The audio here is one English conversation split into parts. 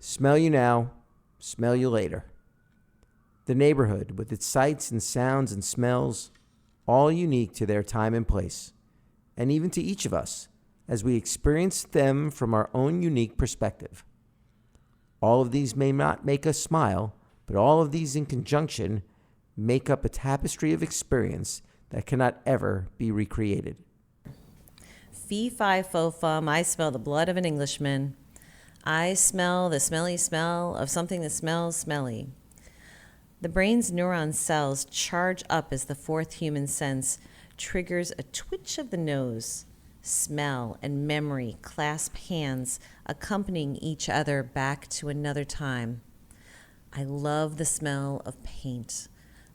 Smell you now, smell you later. The neighborhood, with its sights and sounds and smells, all unique to their time and place, and even to each of us, as we experience them from our own unique perspective. All of these may not make us smile, but all of these in conjunction make up a tapestry of experience that cannot ever be recreated. Fee fi fo fum, I smell the blood of an Englishman. I smell the smelly smell of something that smells smelly. The brain's neuron cells charge up as the fourth human sense triggers a twitch of the nose. Smell and memory clasp hands, accompanying each other back to another time. I love the smell of paint.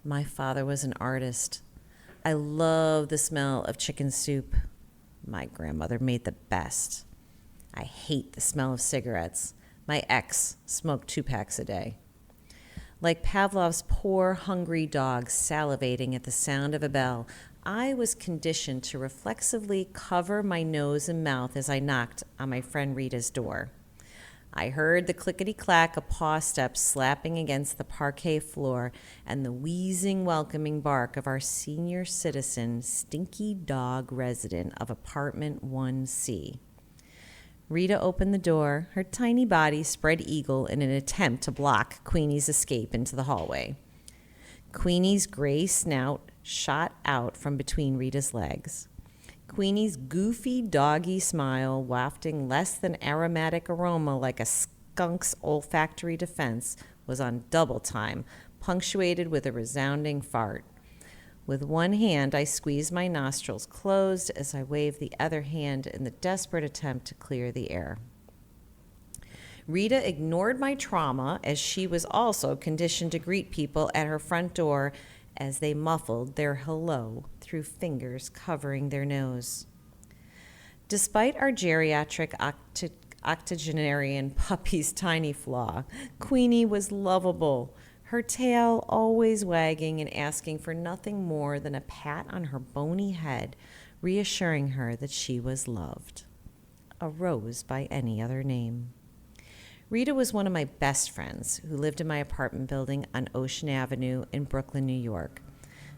My father was an artist. I love the smell of chicken soup. My grandmother made the best. I hate the smell of cigarettes. My ex smoked 2 packs a day. Like Pavlov's poor, hungry dog salivating at the sound of a bell, I was conditioned to reflexively cover my nose and mouth as I knocked on my friend Rita's door. I heard the clickety-clack of paw steps slapping against the parquet floor and the wheezing, welcoming bark of our senior citizen, stinky dog resident of apartment 1C. Rita opened the door, her tiny body spread eagle in an attempt to block Queenie's escape into the hallway. Queenie's gray snout shot out from between Rita's legs. Queenie's goofy doggy smile, wafting less than aromatic aroma like a skunk's olfactory defense, was on double time, punctuated with a resounding fart. With one hand, I squeezed my nostrils closed as I waved the other hand in the desperate attempt to clear the air. Rita ignored my trauma, as she was also conditioned to greet people at her front door as they muffled their hello through fingers covering their nose. Despite our geriatric octogenarian puppy's tiny flaw, Queenie was lovable, her tail always wagging and asking for nothing more than a pat on her bony head, reassuring her that she was loved. A rose by any other name. Rita was one of my best friends who lived in my apartment building on Ocean Avenue in Brooklyn, New York.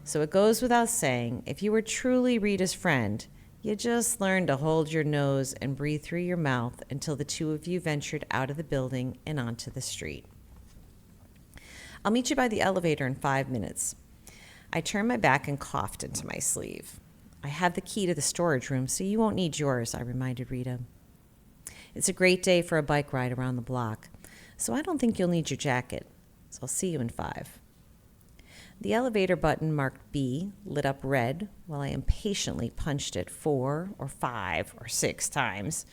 So it goes without saying, if you were truly Rita's friend, you just learned to hold your nose and breathe through your mouth until the two of you ventured out of the building and onto the street. I'll meet you by the elevator in 5 minutes. I turned my back and coughed into my sleeve. I have the key to the storage room, so you won't need yours, I reminded Rita. It's a great day for a bike ride around the block, so I don't think you'll need your jacket. So I'll see you in 5. The elevator button marked B lit up red while I impatiently punched it 4 or 5 or 6 times.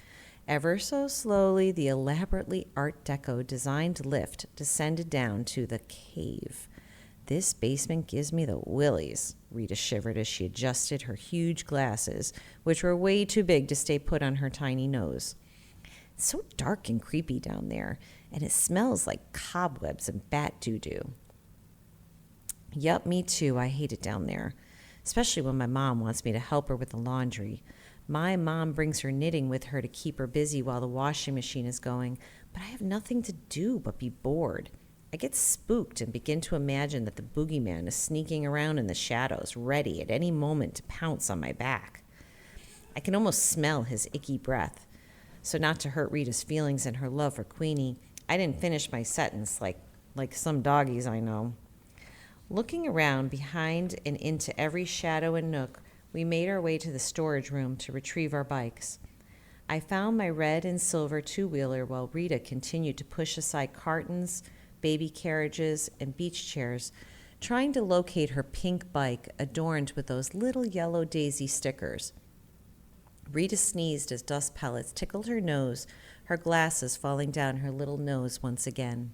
Ever so slowly, the elaborately Art Deco designed lift descended down to the cave. This basement gives me the willies, Rita shivered as she adjusted her huge glasses, which were way too big to stay put on her tiny nose. It's so dark and creepy down there, and it smells like cobwebs and bat doo-doo. Yup, me too. I hate it down there, especially when my mom wants me to help her with the laundry. My mom brings her knitting with her to keep her busy while the washing machine is going, but I have nothing to do but be bored. I get spooked and begin to imagine that the boogeyman is sneaking around in the shadows, ready at any moment to pounce on my back. I can almost smell his icky breath. So not to hurt Rita's feelings and her love for Queenie, I didn't finish my sentence like some doggies I know. Looking around behind and into every shadow and nook, we made our way to the storage room to retrieve our bikes. I found my red and silver two-wheeler while Rita continued to push aside cartons, baby carriages, and beach chairs, trying to locate her pink bike adorned with those little yellow daisy stickers. Rita sneezed as dust pellets tickled her nose, her glasses falling down her little nose once again.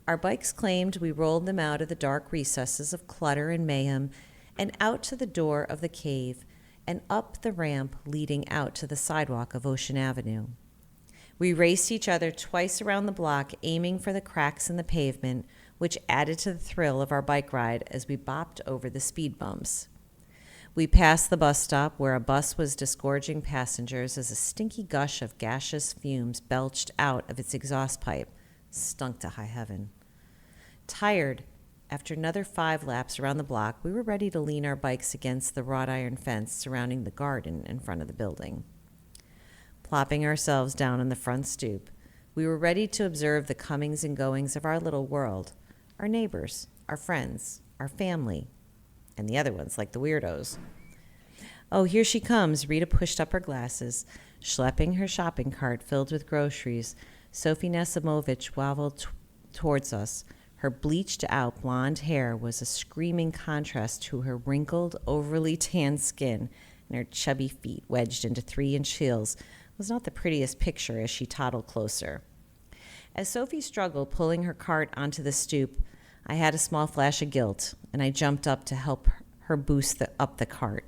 Our bikes claimed we rolled them out of the dark recesses of clutter and mayhem and out to the door of the cave and up the ramp leading out to the sidewalk of Ocean Avenue. We raced each other twice around the block, aiming for the cracks in the pavement, which added to the thrill of our bike ride as we bopped over the speed bumps. We passed the bus stop where a bus was disgorging passengers as a stinky gush of gaseous fumes belched out of its exhaust pipe. Stunk to high heaven. Tired, after another 5 laps around the block, we were ready to lean our bikes against the wrought iron fence surrounding the garden in front of the building. Plopping ourselves down on the front stoop, we were ready to observe the comings and goings of our little world, our neighbors, our friends, our family, and the other ones, like the weirdos. Oh, here she comes. Rita pushed up her glasses, schlepping her shopping cart filled with groceries. Sophie Nesimovich waddled towards us. Her bleached-out blonde hair was a screaming contrast to her wrinkled, overly tanned skin, and her chubby feet, wedged into 3-inch heels, was not the prettiest picture as she toddled closer. As Sophie struggled pulling her cart onto the stoop, I had a small flash of guilt, and I jumped up to help her boost up the cart.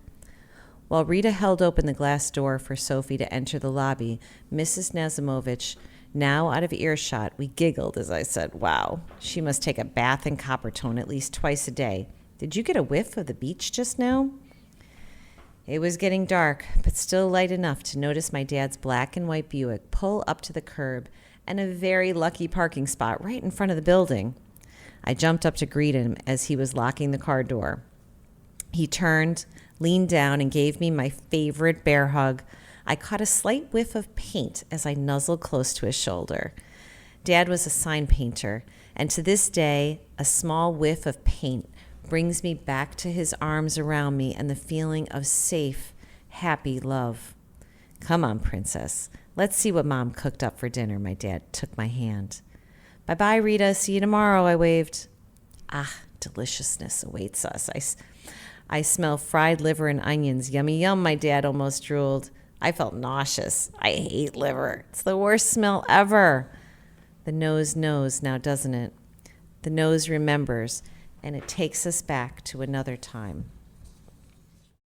While Rita held open the glass door for Sophie to enter the lobby, Mrs. Nesimovich, now out of earshot, we giggled as I said, "Wow, she must take a bath in Coppertone at least twice a day. Did you get a whiff of the beach just now?" It was getting dark, but still light enough to notice my dad's black and white Buick pull up to the curb and a very lucky parking spot right in front of the building. I jumped up to greet him as he was locking the car door. He turned, leaned down, and gave me my favorite bear hug. I caught a slight whiff of paint as I nuzzled close to his shoulder. Dad was a sign painter, and to this day, a small whiff of paint brings me back to his arms around me and the feeling of safe, happy love. "Come on, princess. Let's see what Mom cooked up for dinner." My dad took my hand. "Bye-bye, Rita. See you tomorrow," I waved. Ah, deliciousness awaits us. I smell fried liver and onions. Yummy, yum, my dad almost drooled. I felt nauseous. I hate liver. It's the worst smell ever. The nose knows now, doesn't it? The nose remembers, and it takes us back to another time.